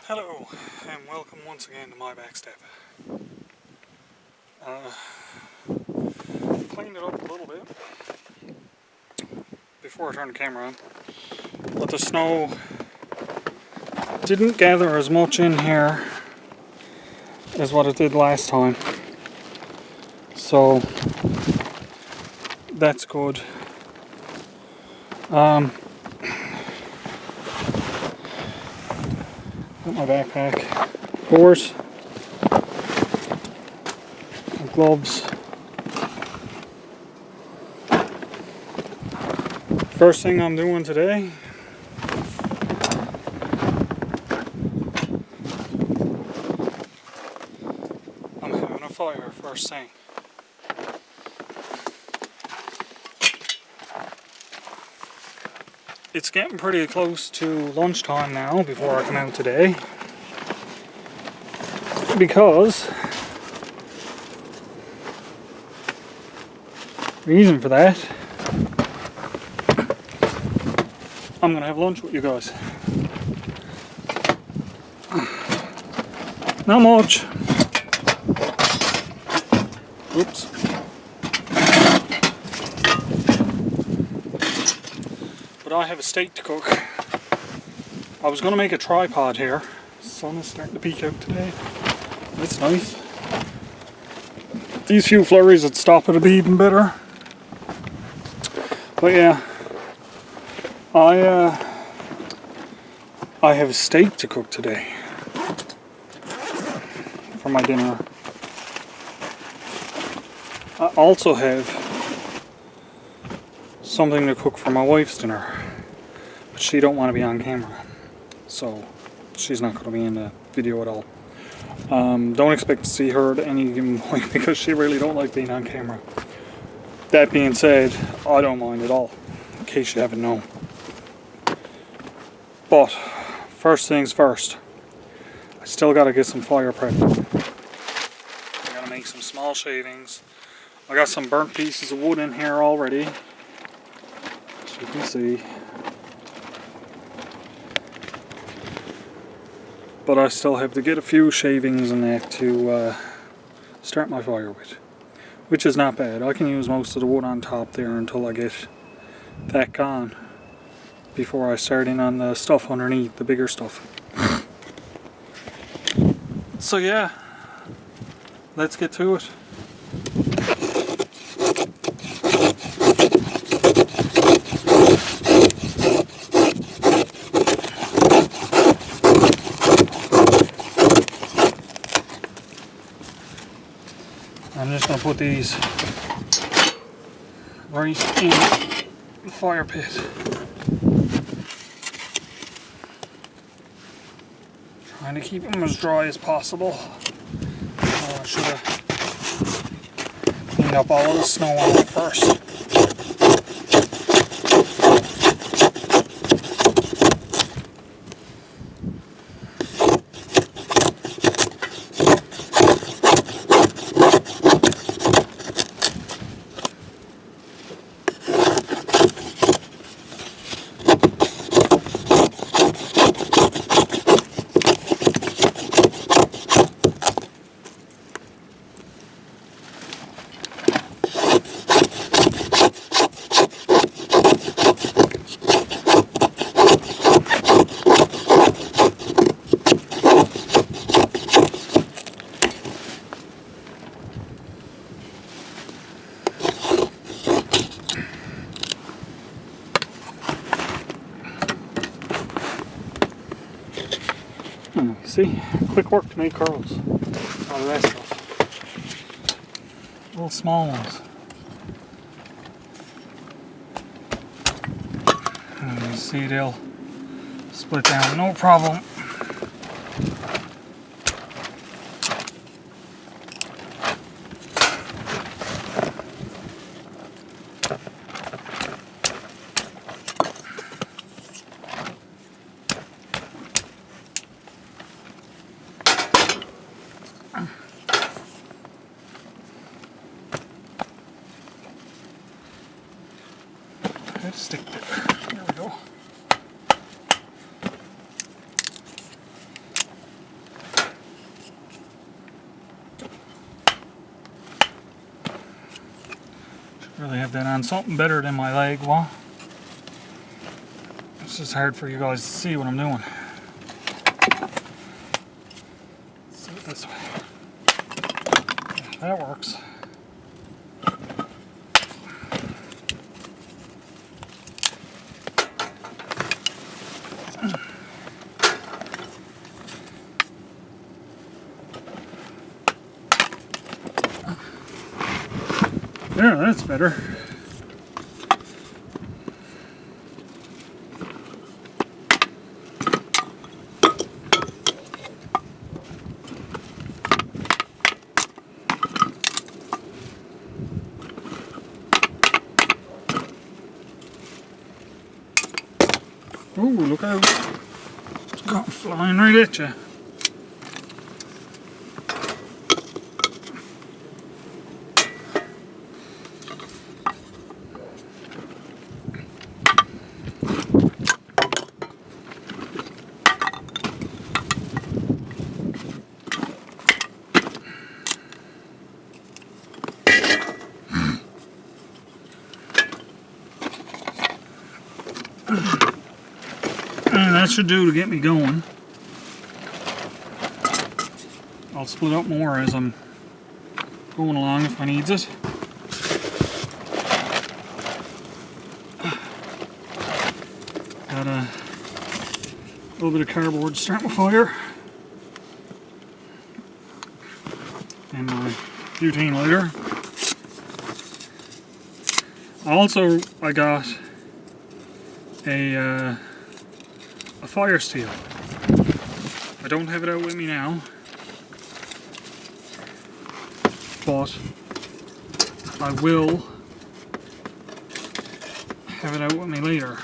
Hello, and welcome once again to my back step. Cleaned it up a little bit before I turned the camera on, but the snow didn't gather as much in here as what it did last time, so that's good. Got my backpack, of course, my gloves. First thing I'm doing today, I'm having a fire first thing. It's getting pretty close to lunchtime now before I come out today, because reason for that, I'm gonna have lunch with you guys. Not much. Oops. But I have a steak to cook. I was gonna make a tripod here. The sun is starting to peek out today. That's nice. These few flurries would stop it a bit even better. But yeah, I have a steak to cook today for my dinner. I also have something to cook for my wife's dinner, but she don't want to be on camera, so she's not going to be in the video at all. Don't expect to see her at any given point because she really don't like being on camera. That being said, I don't mind at all, in case you haven't known. But first things first, I still got to get some fire prepped. I got to make some small shavings. I got some burnt pieces of wood in here already, as you can see. But I still have to get a few shavings in that to start my fire with, which is not bad. I can use most of the wood on top there until I get that gone, before I start in on the stuff underneath, the bigger stuff. So yeah, let's get to it. I'm just going to put these right in the fire pit. Trying to keep them as dry as possible. I should have cleaned up all of the snow on it first. See, quick work to make curls out of that stuff. Little small ones. And you see, they'll split down no problem. Stick there. There we go. Really have that on something better than my leg. Well, it's just hard for you guys to see what I'm doing. Let's do it this way. Yeah, that works. Yeah, that's better. Ooh, look out. It's got flying right at you. And that should do to get me going. I'll split up more as I'm going along if I needs it. Got a little bit of cardboard to start my fire. And my butane lighter. Also, I got a fire steel. I don't have it out with me now, but I will have it out with me later.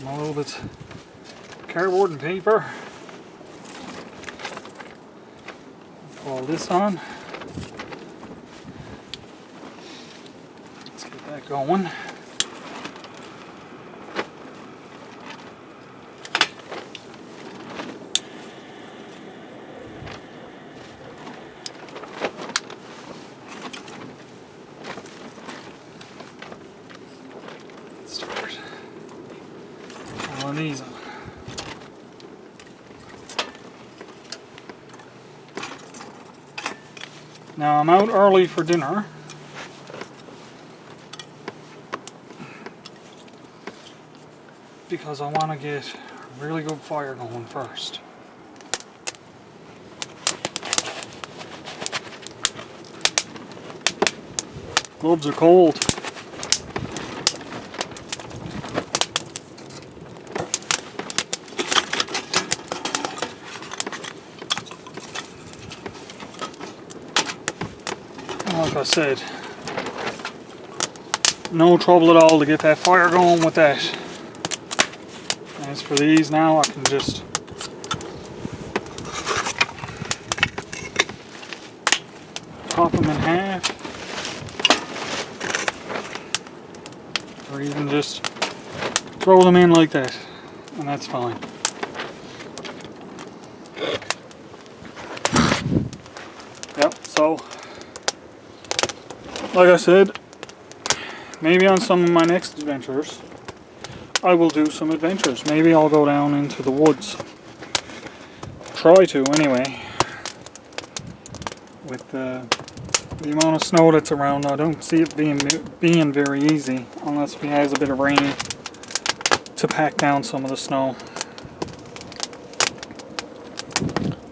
A little bit of cardboard and paper. Put all this on. Let's get that going. These on. Now I'm out early for dinner. Because I want to get a really good fire going first. Gloves are cold. Like I said, no trouble at all to get that fire going with that. As for these now, I can just chop them in half, or even just throw them in like that, and that's fine. Yep, so like I said, maybe on some of my next adventures, I will do some adventures. Maybe I'll go down into the woods. Try to, anyway. With the amount of snow that's around, I don't see it being very easy, unless we has a bit of rain to pack down some of the snow.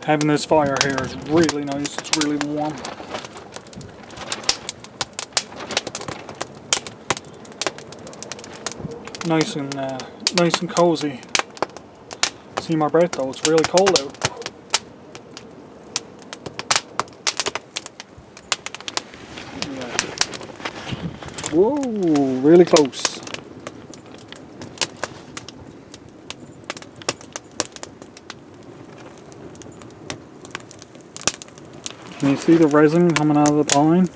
Having this fire here is really nice. It's really warm. Nice and cozy. See my breath though, it's really cold out. Yeah. Whoa, really close. Can you see the resin coming out of the pine?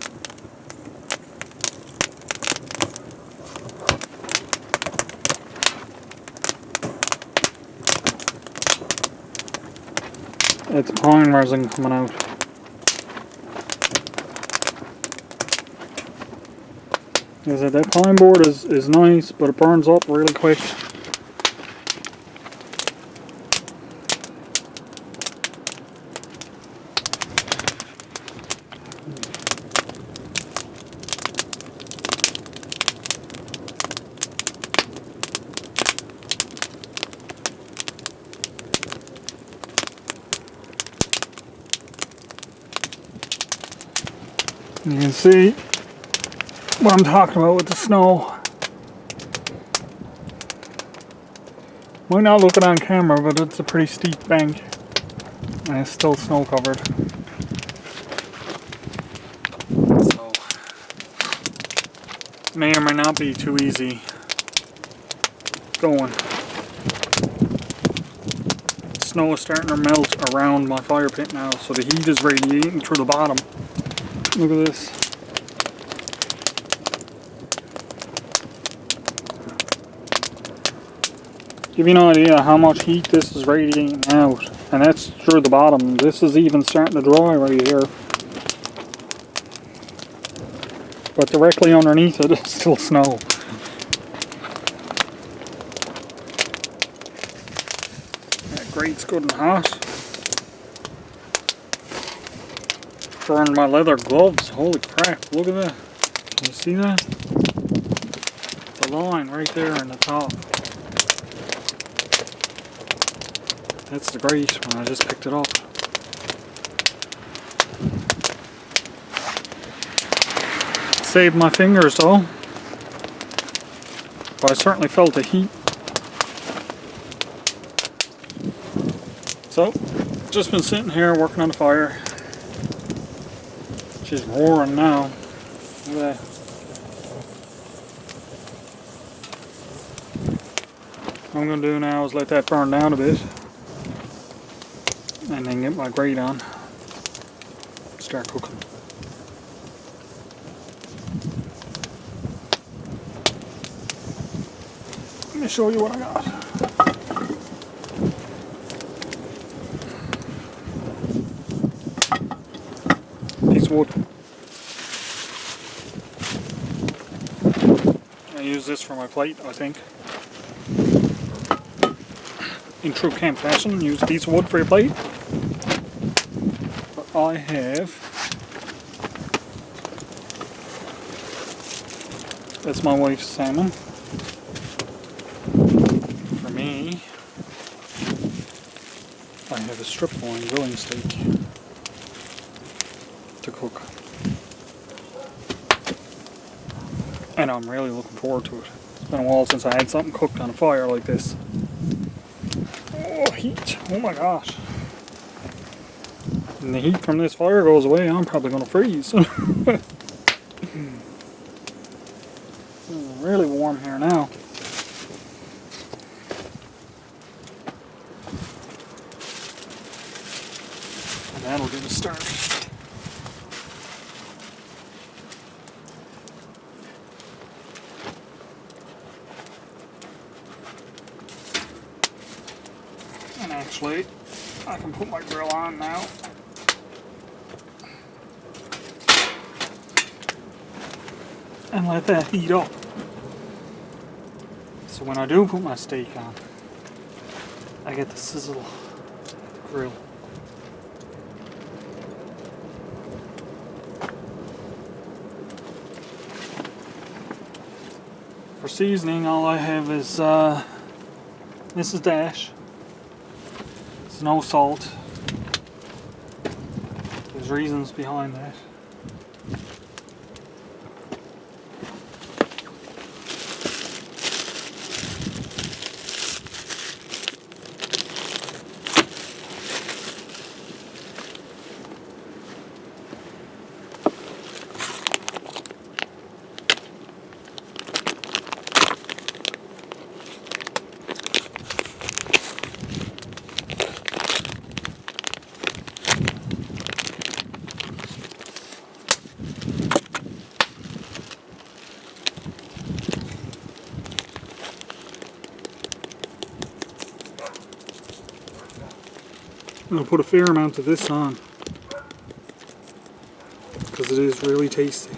It's pine resin coming out. Is that pine board is nice, but it burns up really quick. You can see what I'm talking about with the snow. Might not look it on camera, but it's a pretty steep bank and it's still snow covered. So may or may not be too easy going. Snow is starting to melt around my fire pit now, so the heat is radiating through the bottom. Look at this. Give you an idea how much heat this is radiating out, and that's through the bottom. This is even starting to dry right here. But directly underneath it is still snow. That grate's good and hot. Burned my leather gloves. Holy crap, look at that. Can you see that? The line right there in the top. That's the grate when I just picked it up. Saved my fingers though. But I certainly felt the heat. So, just been sitting here working on the fire. She's roaring now. Look at that. What I'm going to do now is let that burn down a bit. And then get my grate on. Start cooking. Let me show you what I got. Wood. I use this for my plate, I think. In true camp fashion, use a piece of wood for your plate. But I have, that's my wife's salmon. For me, I have a strip loin grilling steak to cook, and I'm really looking forward to it. It's been a while since I had something cooked on a fire like this. Oh, heat! Oh my gosh! When the heat from this fire goes away, I'm probably going to freeze. It's really warm here now. And that'll get us started. And actually, I can put my grill on now. And let that heat up. So when I do put my steak on, I get the sizzle at the grill. For seasoning, all I have is Mrs. Dash. It's no salt. There's reasons behind that. I'm going to put a fair amount of this on because it is really tasty.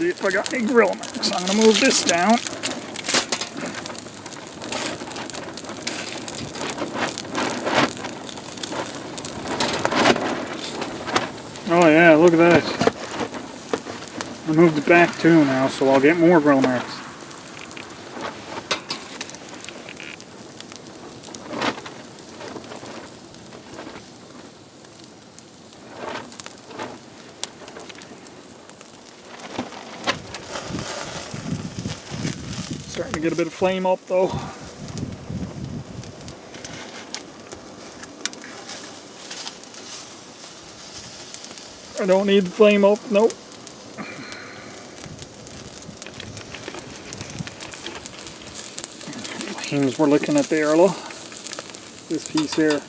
see if I got any grill marks. I'm going to move this down. Oh yeah, look at that. I moved it back too now, so I'll get more grill marks. Starting to get a bit of flame up though. I don't need the flame up, nope. Flames we're looking at there, look. This piece here.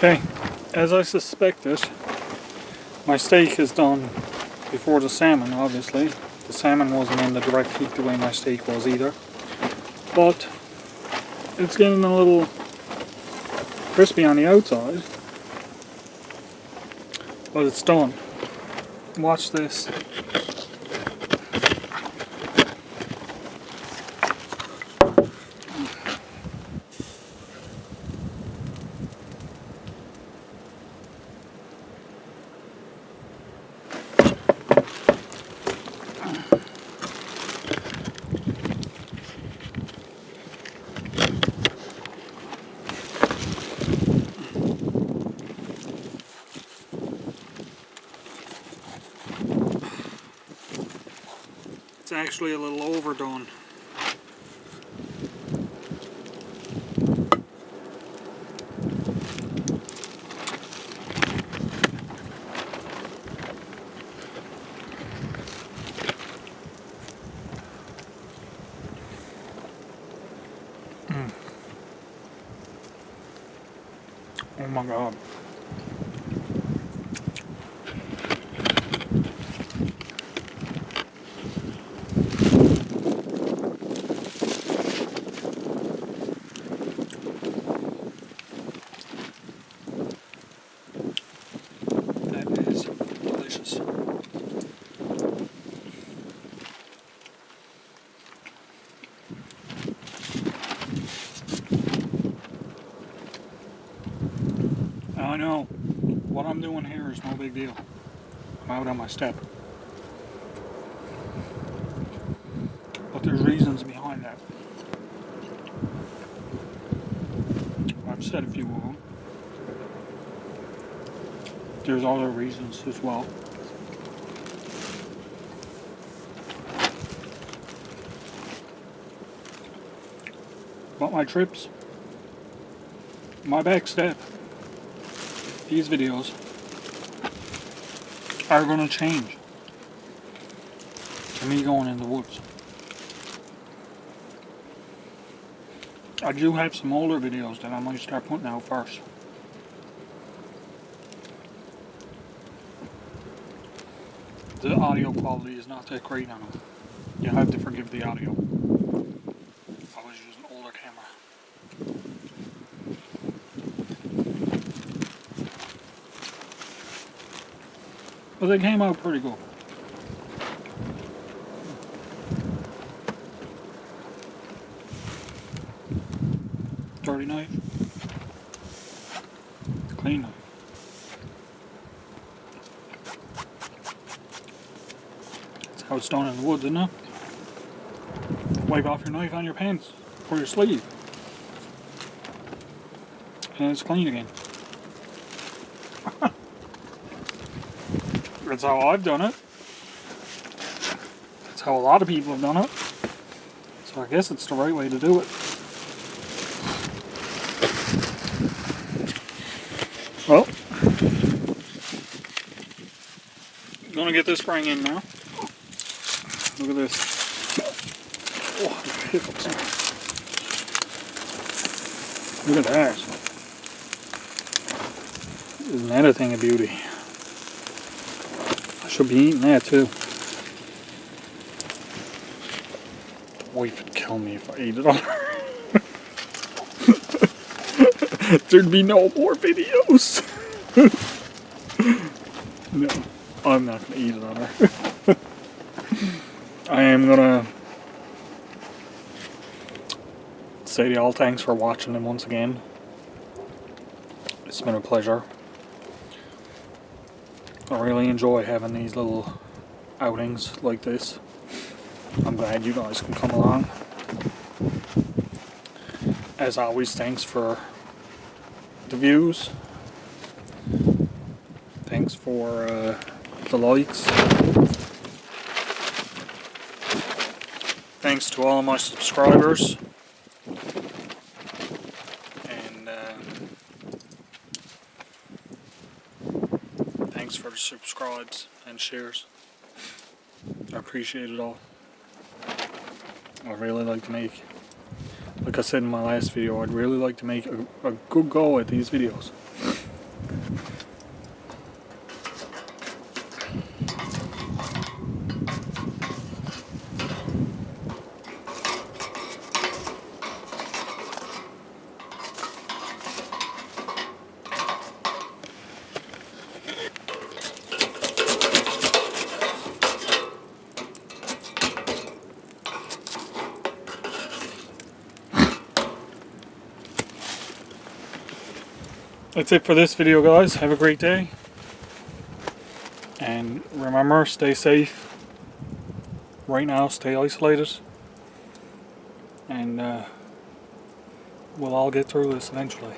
Okay, as I suspected, my steak is done before the salmon, obviously. The salmon wasn't in the direct heat the way my steak was either. But it's getting a little crispy on the outside. But it's done. Watch this. It's actually a little overdone. Oh my God. That is delicious. I know. What I'm doing here is no big deal. I'm out on my step. But there's reasons behind that. I've said a few of them. There's other reasons as well. But my trips, my back step, these videos are going to change to me going in the woods. I do have some older videos that I might start putting out first. The audio quality is not that great on them. You have to forgive the audio. I was using an older camera. But they came out pretty good. Dirty knife. Clean knife. That's how it's done in the woods, isn't it? Wipe off your knife on your pants or your sleeve. And it's clean again. That's how I've done it. That's how a lot of people have done it. So I guess it's the right way to do it. Well, gonna get this spring in now. Look at this. Oh, hiccups. Look at that. Isn't that a thing of beauty? I should be eating that too. The wife would kill me if I ate it on her. There'd be no more videos. No, I'm not gonna eat it on her. I am gonna say to y'all thanks for watching them once again. It's been a pleasure. I really enjoy having these little outings like this. I'm glad you guys can come along. As always, thanks for the views. Thanks for the likes. Thanks to all of my subscribers. And thanks for the subscribes and shares. I appreciate it all. I really like to make, like I said in my last video, I'd really like to make a good go at these videos. That's it for this video, guys. Have a great day. And remember, stay safe. Right now, stay isolated. And we'll all get through this eventually.